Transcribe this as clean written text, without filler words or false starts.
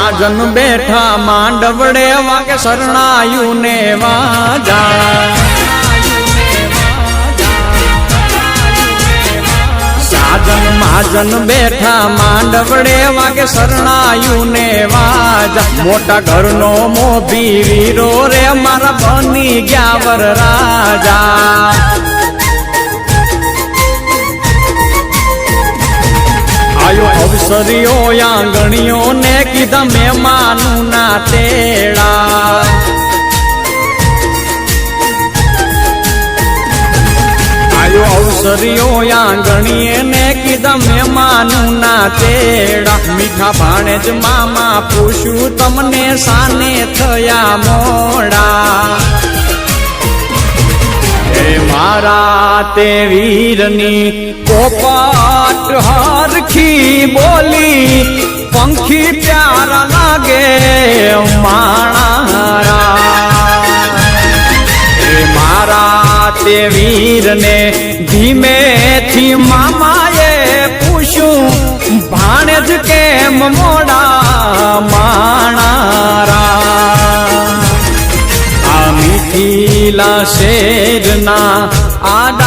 મહાજન બેઠા માંડવડે વાગે શરણાયું ને વાજા સાજન મહાજન બેઠા માંડવડે વાગે શરણાયું ને વાજા મોટા ઘરનો મોભી વીરો રે મારા બની ગયા વર રાજા આયો અવસરીઓ આંગણીઓ ને કીધા મહેમાનું ના તેડા આયો અવસરીઓ આંગણીએ ને કીધા મહેમાનું ના તેડા મીઠા ભાણેજ મામા પૂછ્યું તમને સાને થયા મોડા મારા તે વીરની પોપટ હરખી બોલી પંખી પ્યારા લાગે મારા તે વીરને ધીમેથી મામાએ પૂછ્યું ભાણેજ કેમ મોડા માણારા મીઠીલા શેરના આડા